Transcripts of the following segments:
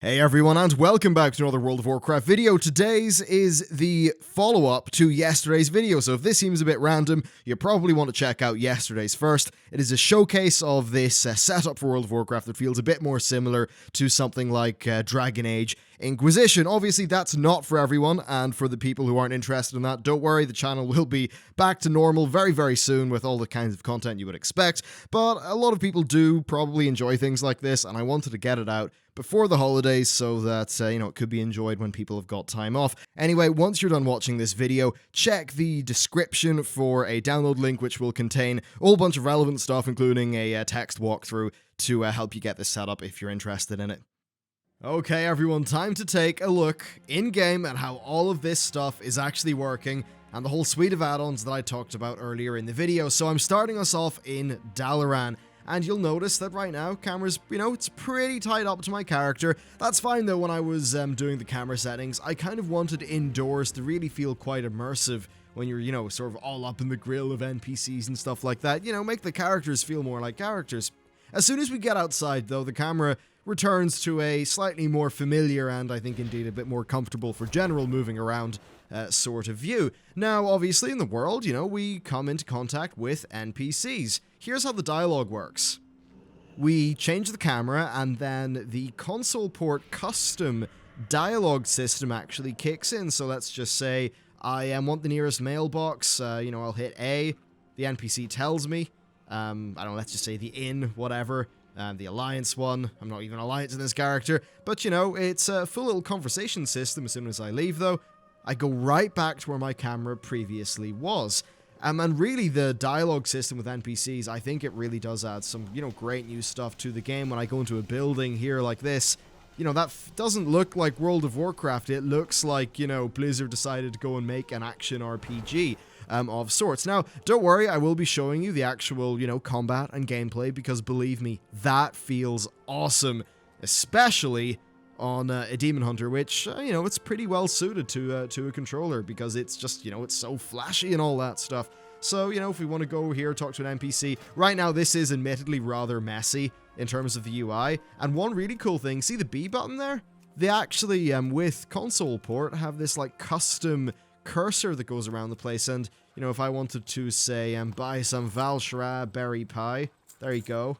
Hey everyone, and welcome back to another World of Warcraft video. Today's is the follow-up to yesterday's video, so if this seems a bit random, you probably want to check out yesterday's first. It is a showcase of this setup for World of Warcraft that feels a bit more similar to something like Dragon Age Inquisition. Obviously, that's not for everyone, and for the people who aren't interested in that, don't worry, the channel will be back to normal very, very soon with all the kinds of content you would expect, but a lot of people do probably enjoy things like this, and I wanted to get it out before the holidays so that, it could be enjoyed when people have got time off. Anyway, once you're done watching this video, check the description for a download link which will contain a whole bunch of relevant stuff, including a text walkthrough to help you get this set up if you're interested in it. Okay everyone, time to take a look in-game at how all of this stuff is actually working and the whole suite of add-ons that I talked about earlier in the video. So I'm starting us off in Dalaran. And you'll notice that right now, camera's, it's pretty tight up to my character. That's fine though. When I was doing the camera settings, I kind of wanted indoors to really feel quite immersive when you're, sort of all up in the grill of NPCs and stuff like that. Make the characters feel more like characters. As soon as we get outside though, the camera returns to a slightly more familiar and I think indeed a bit more comfortable for general moving around sort of view. Now, obviously in the world, we come into contact with NPCs. Here's how the dialogue works. We change the camera and then the console port custom dialogue system actually kicks in. So let's just say I want the nearest mailbox, I'll hit A, the NPC tells me, I don't know, let's just say the inn, whatever. The Alliance one, I'm not even Alliance in this character, but it's a full little conversation system. As soon as I leave though, I go right back to where my camera previously was. And really the dialogue system with NPCs, I think it really does add some, great new stuff to the game. When I go into a building here like this, that doesn't look like World of Warcraft. It looks like, Blizzard decided to go and make an action RPG. Of sorts. Now, don't worry, I will be showing you the actual, combat and gameplay, because believe me, that feels awesome, especially on a Demon Hunter, which, it's pretty well suited to a controller, because it's just, it's so flashy and all that stuff. So, if we want to go here, talk to an NPC, right now this is admittedly rather messy in terms of the UI, and one really cool thing, see the B button there? They actually, with console port, have this, custom cursor that goes around the place, and if I wanted to say buy some Valshara berry pie, there you go,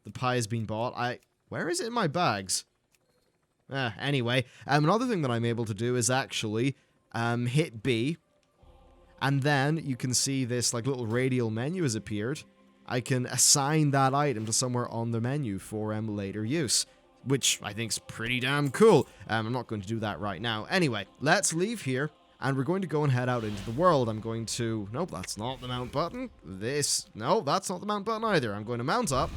the pie has been bought. Where is it in my bags? Anyway, another thing that I'm able to do is actually hit B, and then you can see this little radial menu has appeared. I can assign that item to somewhere on the menu for later use, which I think is pretty damn cool. I'm not going to do that right now. Anyway, let's leave here. And we're going to go and head out into the world. I'm going to... Nope, that's not the mount button. No, that's not the mount button either. I'm going to mount up.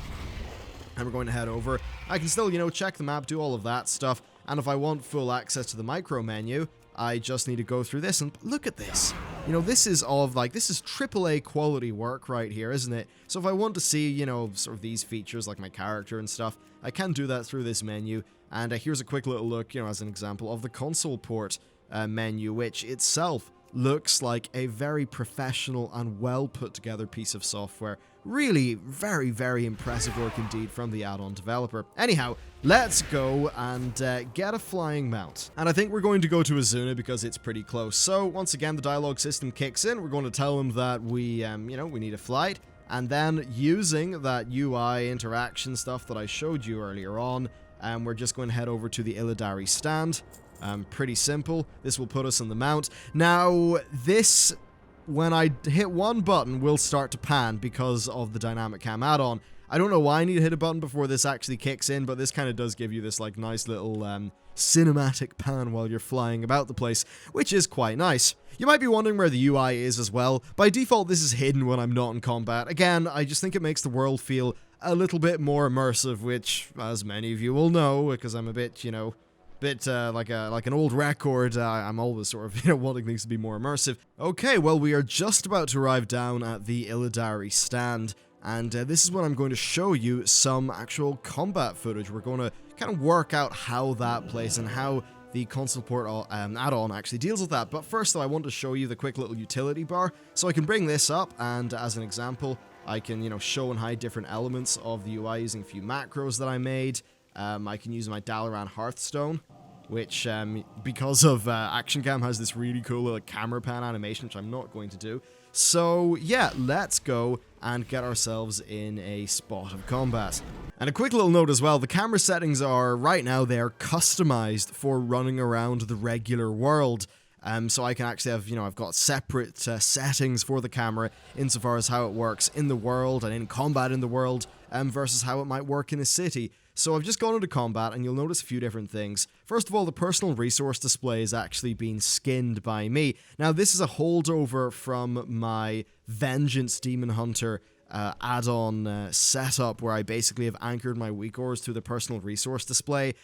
And we're going to head over. I can still, check the map, do all of that stuff. And if I want full access to the micro menu, I just need to go through this. And look at this. This is all of, this is AAA quality work right here, isn't it? So if I want to see, sort of these features, like my character and stuff, I can do that through this menu. And here's a quick little look, as an example of the console port menu, which itself looks like a very professional and well put together piece of software. Really very, very impressive work indeed from the add-on developer. Anyhow, let's go and get a flying mount. And I think we're going to go to Azuna because it's pretty close. So once again, the dialogue system kicks in. We're going to tell them that we, we need a flight. And then using that UI interaction stuff that I showed you earlier on, we're just going to head over to the Illidari stand. Pretty simple. This will put us on the mount. Now, this, when I hit one button, will start to pan because of the dynamic cam add-on. I don't know why I need to hit a button before this actually kicks in, but this kind of does give you this nice little cinematic pan while you're flying about the place, which is quite nice. You might be wondering where the UI is as well. By default, this is hidden when I'm not in combat. Again, I just think it makes the world feel a little bit more immersive, which, as many of you will know, because I'm a bit, like an old record, I'm always sort of, wanting things to be more immersive. Okay, well, we are just about to arrive down at the Illidari stand, and this is when I'm going to show you some actual combat footage. We're going to kind of work out how that plays and how the console port add-on actually deals with that. But first, though, I want to show you the quick little utility bar. So I can bring this up, and as an example, I can, show and hide different elements of the UI using a few macros that I made. I can use my Dalaran Hearthstone, which, because of Action Cam, has this really cool little camera pan animation, which I'm not going to do. So, yeah, let's go and get ourselves in a spot of combat. And a quick little note as well, the camera settings are, right now, they're customized for running around the regular world. So I can actually have, I've got separate settings for the camera insofar as how it works in the world and in combat in the world versus how it might work in a city. So I've just gone into combat and you'll notice a few different things. First of all, the personal resource display is actually being skinned by me. Now this is a holdover from my Vengeance Demon Hunter add-on setup where I basically have anchored my weak ores to the personal resource display.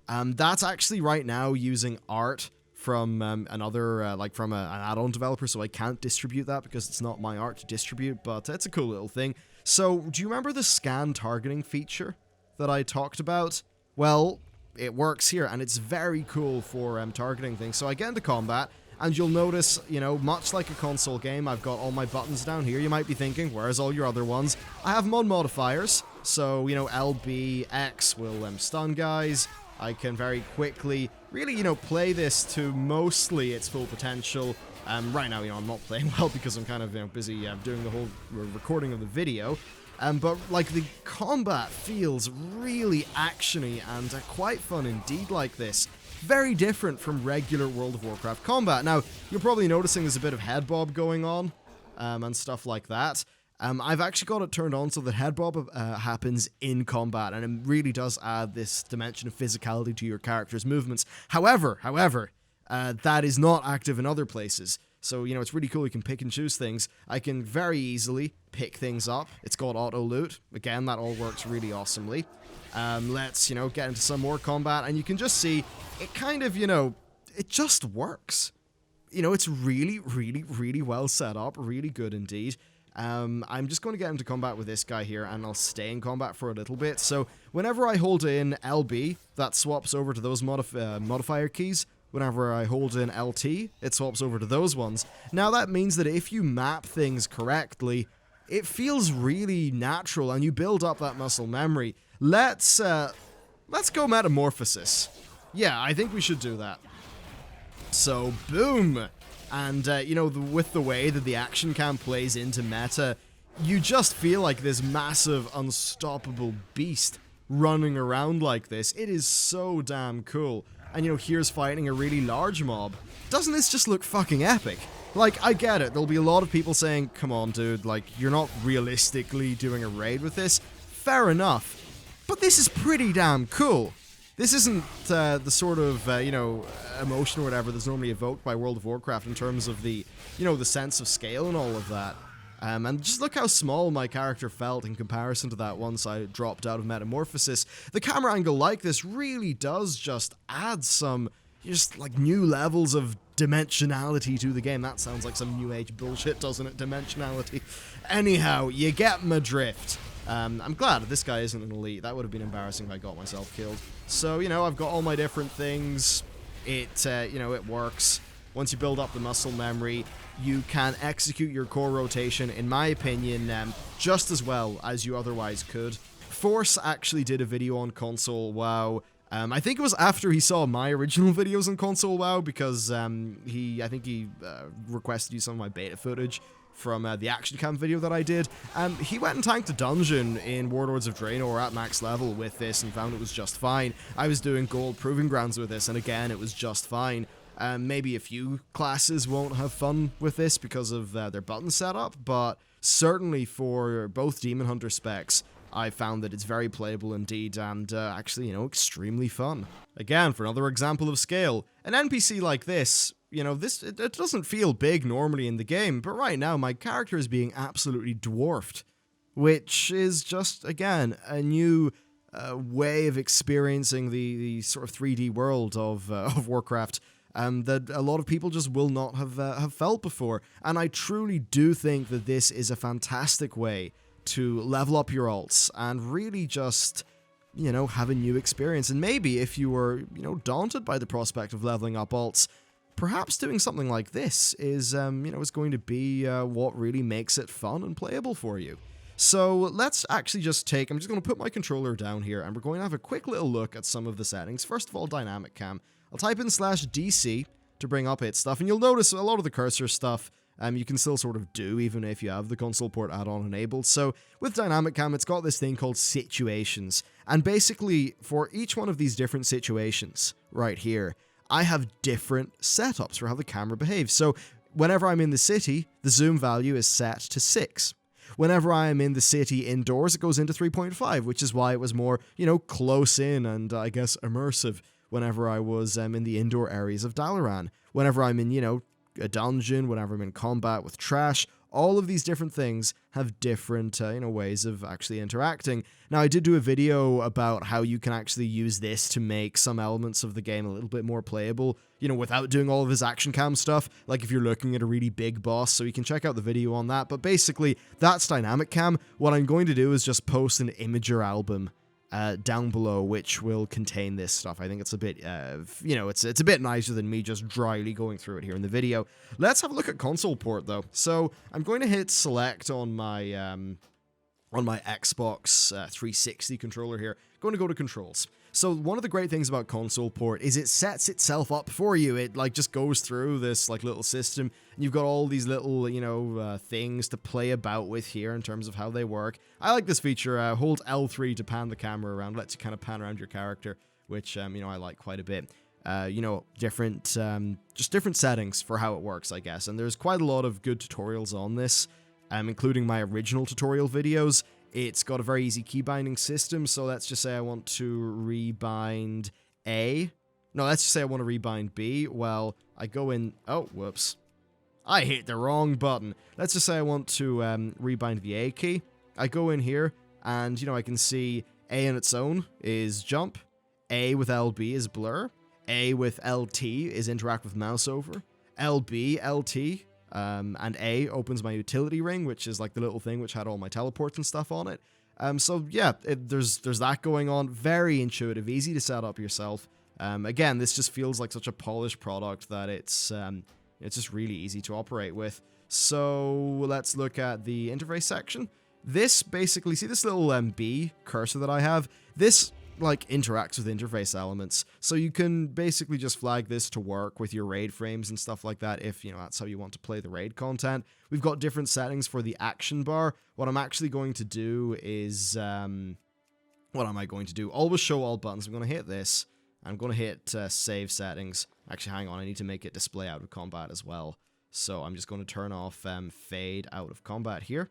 That's actually right now using art from another, from an add-on developer, so I can't distribute that because it's not my art to distribute, but it's a cool little thing. So, do you remember the scan targeting feature that I talked about? Well, it works here, and it's very cool for targeting things. So I get into combat, and you'll notice, much like a console game, I've got all my buttons down here. You might be thinking, where's all your other ones? I have mod modifiers, so, LB, X will stun guys. I can very quickly really, play this to mostly its full potential. Right now, I'm not playing well because I'm kind of, busy doing the whole recording of the video. But, the combat feels really actiony and quite fun indeed like this. Very different from regular World of Warcraft combat. Now, you're probably noticing there's a bit of head bob going on, and stuff like that. I've actually got it turned on so that head bob happens in combat, and it really does add this dimension of physicality to your character's movements. However, that is not active in other places. So, it's really cool. You can pick and choose things. I can very easily pick things up. It's called auto loot. Again, that all works really awesomely. Let's, get into some more combat, and you can just see it kind of, it just works. It's really, really, really well set up. Really good indeed. I'm just going to get into combat with this guy here, and I'll stay in combat for a little bit. So, whenever I hold in LB, that swaps over to those modifier keys. Whenever I hold in LT, it swaps over to those ones. Now, that means that if you map things correctly, it feels really natural, and you build up that muscle memory. Let's go Metamorphosis. Yeah, I think we should do that. So, boom! And, with the way that the action cam plays into meta, you just feel like this massive, unstoppable beast running around like this. It is so damn cool. And, here's fighting a really large mob. Doesn't this just look fucking epic? I get it. There'll be a lot of people saying, come on, dude, you're not realistically doing a raid with this. Fair enough. But this is pretty damn cool. This isn't the sort of, emotion or whatever that's normally evoked by World of Warcraft in terms of the, the sense of scale and all of that. And just look how small my character felt in comparison to that once I dropped out of Metamorphosis. The camera angle like this really does just add some, new levels of dimensionality to the game. That sounds like some new age bullshit, doesn't it? Dimensionality. Anyhow, you get my drift. I'm glad this guy isn't an elite. That would have been embarrassing if I got myself killed. So, I've got all my different things. It works. Once you build up the muscle memory, you can execute your core rotation, in my opinion, just as well as you otherwise could. Force actually did a video on console WoW. I think it was after he saw my original videos on console WoW, because I think he requested you some of my beta footage from the action cam video that I did. He went and tanked a dungeon in Warlords of Draenor at max level with this and found it was just fine. I was doing gold proving grounds with this, and again, it was just fine. Maybe a few classes won't have fun with this because of their button setup, but certainly for both Demon Hunter specs, I found that it's very playable indeed and actually, extremely fun. Again, for another example of scale, an NPC like this, it doesn't feel big normally in the game, but right now my character is being absolutely dwarfed, which is just, again, a new way of experiencing the sort of 3D world of Warcraft. That a lot of people just will not have felt before. And I truly do think that this is a fantastic way to level up your alts and really just, have a new experience. And maybe if you were, daunted by the prospect of leveling up alts, perhaps doing something like this is, is going to be what really makes it fun and playable for you. So let's actually just I'm just going to put my controller down here, and we're going to have a quick little look at some of the settings. First of all, dynamic cam. I'll type in /DC to bring up its stuff, and you'll notice a lot of the cursor stuff you can still sort of do even if you have the console port add-on enabled. So with dynamic cam, it's got this thing called situations, and basically for each one of these different situations right here, I have different setups for how the camera behaves. So whenever I'm in the city, the zoom value is set to 6. Whenever I am in the city indoors, it goes into 3.5, which is why it was more, close in and I guess immersive whenever I was in the indoor areas of Dalaran. Whenever I'm in, a dungeon, whenever I'm in combat with trash, all of these different things have different, ways of actually interacting. Now, I did do a video about how you can actually use this to make some elements of the game a little bit more playable, without doing all of this action cam stuff, like if you're looking at a really big boss, so you can check out the video on that. But basically, that's dynamic cam. What I'm going to do is just post an Imager album down below, which will contain this stuff. I think it's a bit, it's a bit nicer than me just dryly going through it here in the video. Let's have a look at console port, though. So I'm going to hit select on my Xbox 360 controller here. Going to go to controls. So one of the great things about console port is it sets itself up for you. It just goes through this little system, and you've got all these little things to play about with here in terms of how they work. I like this feature. Hold L3 to pan the camera around, lets you kind of pan around your character, which I like quite a bit. Just different settings for how it works, I guess. And there's quite a lot of good tutorials on this, including my original tutorial videos. It's got a very easy key binding system, so let's just say I want to rebind A. No, let's just say I want to rebind B. Well, I go in... Oh, whoops. I hit the wrong button. Let's just say I want to rebind the A key. I go in here, and, I can see A on its own is jump. A with LB is blur. A with LT is interact with mouse over. LB, LT... and A opens my utility ring, which is like the little thing which had all my teleports and stuff on it. So yeah, there's that going on. Very intuitive, easy to set up yourself. Again, this just feels like such a polished product that it's just really easy to operate with. So let's look at the interface section. This basically, see this little B cursor that I have? This interacts with interface elements, so you can basically just flag this to work with your raid frames and stuff like that if that's how you want to play the raid content. We've got different settings for the action bar. What I'm actually going to do is what am I going to do? Always show all buttons. I'm going to hit this. I'm going to hit save settings. Actually, hang on, I need to make it display out of combat as well, so I'm just going to turn off fade out of combat here.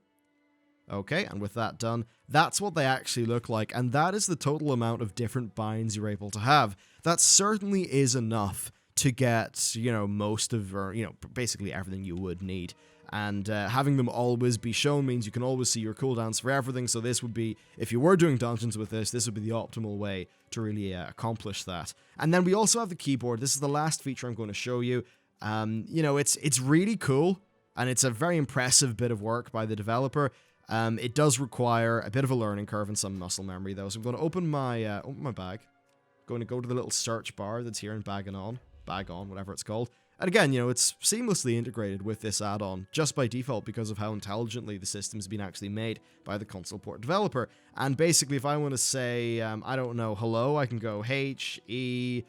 Okay, and with that done, that's what they actually look like, and that is the total amount of different binds you're able to have. That certainly is enough to get, most of, or, basically everything you would need. And having them always be shown means you can always see your cooldowns for everything, so this would be, if you were doing dungeons with this would be the optimal way to really accomplish that. And then we also have the keyboard. This is the last feature I'm going to show you. It's really cool, and it's a very impressive bit of work by the developer. It does require a bit of a learning curve and some muscle memory, though. So I'm going to open my bag. Going to go to the little search bar that's here in bag on, whatever it's called. And again, it's seamlessly integrated with this add-on just by default because of how intelligently the system's been actually made by the console port developer. And basically, if I want to say, I don't know, hello, I can go HELLO,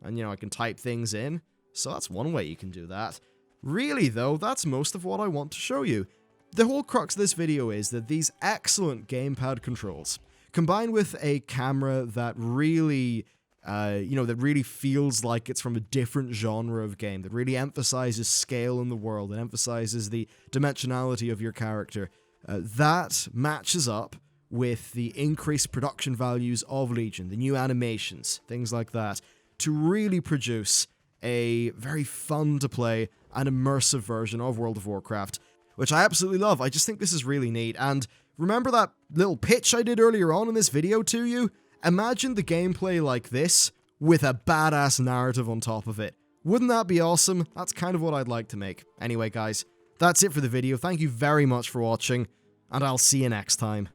and I can type things in. So that's one way you can do that. Really, though, that's most of what I want to show you. The whole crux of this video is that these excellent gamepad controls, combined with a camera that really, that really feels like it's from a different genre of game, that really emphasizes scale in the world and emphasizes the dimensionality of your character, that matches up with the increased production values of Legion, the new animations, things like that, to really produce a very fun to play and immersive version of World of Warcraft, which I absolutely love. I just think this is really neat. And remember that little pitch I did earlier on in this video to you? Imagine the gameplay like this with a badass narrative on top of it. Wouldn't that be awesome? That's kind of what I'd like to make. Anyway, guys, that's it for the video. Thank you very much for watching, and I'll see you next time.